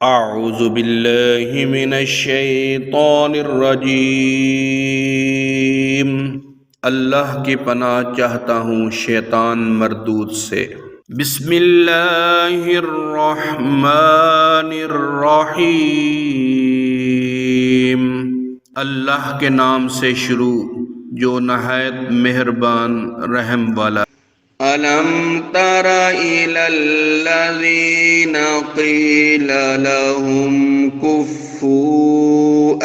अऊज़ु बिल्लाहि मिनश्शैतानिर्रजीम। अल्लाह की पनाह चाहता हूँ शैतान मरदूद से। बिस्मिल्लाहिर्रहमानिर्रहीम। अल्लाह के नाम से शुरू जो नहायत मेहरबान रहम वाला। अलम तरा इलल्लज़ीना क़ील लहुम कुफ़्फ़ू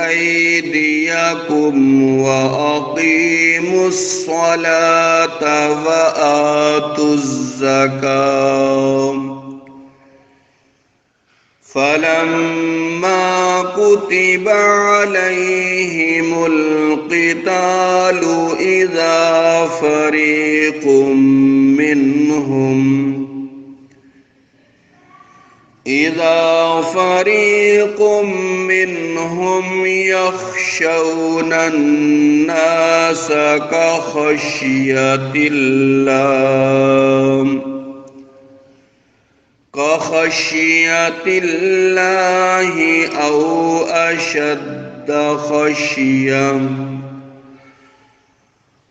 ऐदियकुम व अक़ीमुस्सलात व आतुज़्ज़कात फलम्मा कुतिबा अलैहिमुल क़ितालु इज़ा फ़रीक़ुम मिन्हुम यख़शौनन नास कख़शियतिल्लाहि औ अशद्द ख़शिय्यah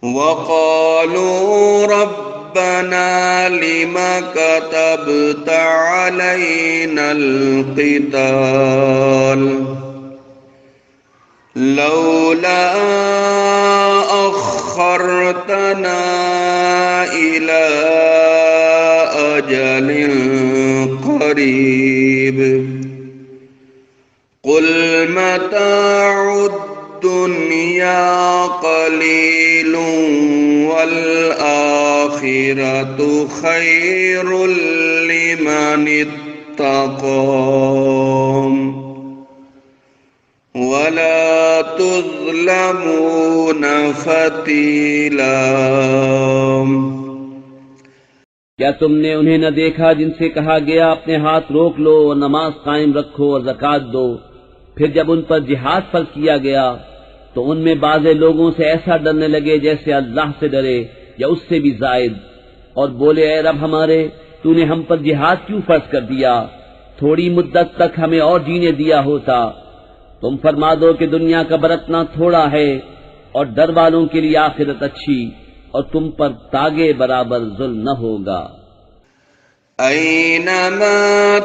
वक़ालू रब्बना लिमा कतबत अलैनल क़िताल लौला अख़्ख़रतना इला अजलिन क़रीब क़ुल मताउद दुनिया क़लीलुन वल आख़िरतु ख़ैरुल लिमनित्तक़ा वला तुज़्लमून फ़तीला। क्या तुमने उन्हें न देखा जिनसे कहा गया अपने हाथ रोक लो और नमाज कायम रखो और ज़कात दो। फिर जब उन पर जिहाद फर्ज किया गया तो उनमें बाज़े लोगों से ऐसा डरने लगे जैसे अल्लाह से डरे या उससे भी ज़ायद, और बोले ऐ रब हमारे, तूने हम पर जिहाद क्यों फर्ज कर दिया? थोड़ी मुद्दत तक हमें और जीने दिया होता। तुम फरमा दो कि दुनिया का बरतना थोड़ा है और डर वालों के लिए आखिरत अच्छी, और तुम पर तागे बराबर जुल्म न होगा। ऐनमा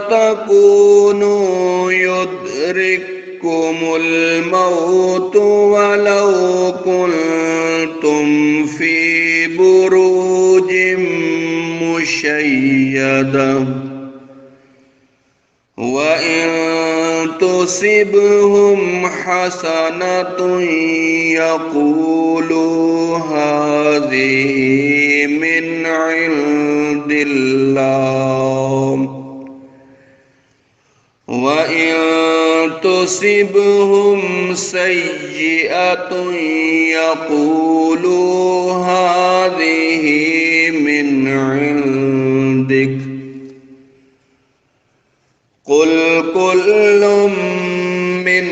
तकूनु युद्रिक्कुमुल मौतु वलौ कुन्तुम फी बुरूजिम मुशय्यदा व इन तुसिबहुम हसनतुन यक़ूलू हाज़िही मिन इंदिल्लाह व इन तुसिबहुम सय्यिअतुन यक़ूलू हाज़िही मिन इंदिक क़ुल कुल्लुम मिन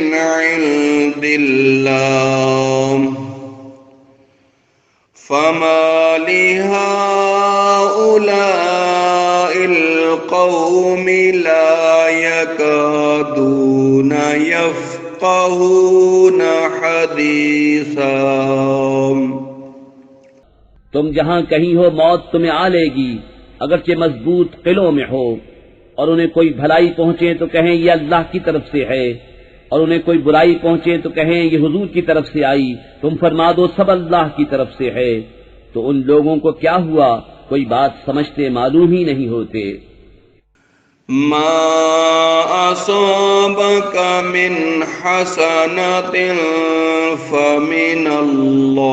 इंदिल्लाह फमा लिहाउलाइल क़ौमि ला यकादूना यफ़क़हूना हदीसा। तुम जहां कहीं हो मौत तुम्हें आ लेगी, अगरचे मजबूत किलों में हो, और उन्हें कोई भलाई पहुंचे तो कहें ये अल्लाह की तरफ से है, और उन्हें कोई बुराई पहुंचे तो कहें ये हुजूर की तरफ से आई। तुम फरमा दो सब अल्लाह की तरफ से है। तो उन लोगों को क्या हुआ, कोई बात समझते मालूम ही नहीं होते। मा असाबक मिन हसनतिन फमिनल्लाह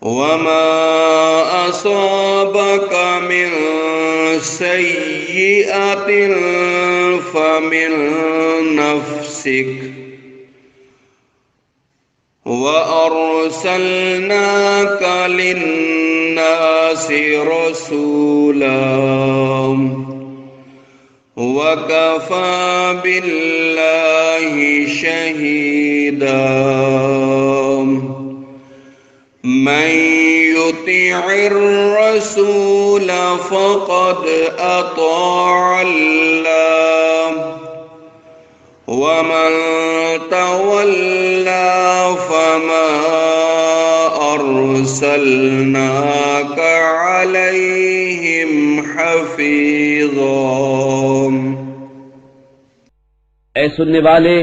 वमा असाबक मिन सय्यिअतिन फमिन नफ्सिक व अर्सलनाक लिन्नासि रसूला व कफ़ा बिल्लाहि शहीदा। मन युति'ir रसूल फ़क़द अताअल्लाह वमन तवल्ला फमा अर्सलनाका अलैहिम हफ़ीज़ा। ऐ सुनने वाले,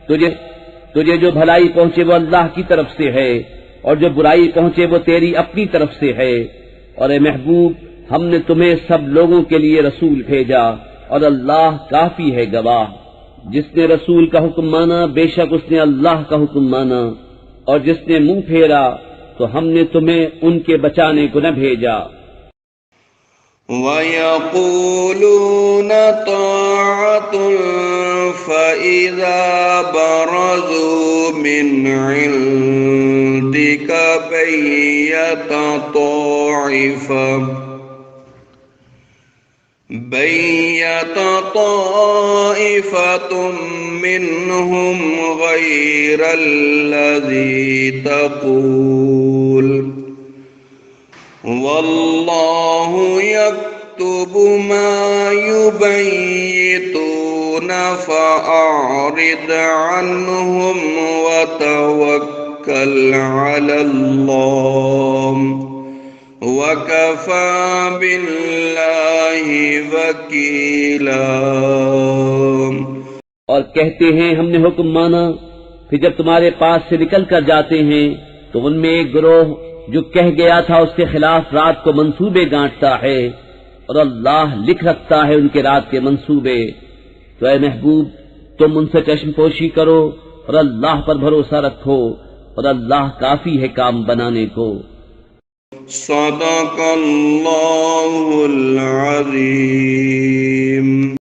तुझे जो भलाई पहुंचे वो अल्लाह की तरफ से है, और जो बुराई पहुंचे वो तेरी अपनी तरफ से है। और ए महबूब, हमने तुम्हें सब लोगों के लिए रसूल भेजा, और अल्लाह काफी है गवाह। जिसने रसूल का हुक्म माना, बेशक उसने अल्लाह का हुक्म माना, और जिसने मुंह फेरा तो हमने तुम्हें उनके बचाने को न भेजा। वयक़ूलून ताअतुन फ़इज़ा बरज़ू मिन इंदिक बय्यत ताइफ़तुम मिनहुम गैरल्लज़ी तक़ूल वल्लाहु यक्तुबु मा युबय्यितून फ़अरिद अन्हुम वतवक्कल अलल्लाह वकफ़ा बिल्लाहि वकीला। और कहते हैं हमने हुक्म माना, फिर जब तुम्हारे पास से निकल कर जाते हैं तो उनमें एक गिरोह जो कह गया था उसके खिलाफ रात को मंसूबे गांठता है, और अल्लाह लिख रखता है उनके रात के मंसूबे। तो ऐ महबूब, तुम उनसे चश्मपोशी करो और अल्लाह पर भरोसा रखो, और अल्लाह काफी है काम बनाने को। सदक़ल्लाहुल अज़ीम।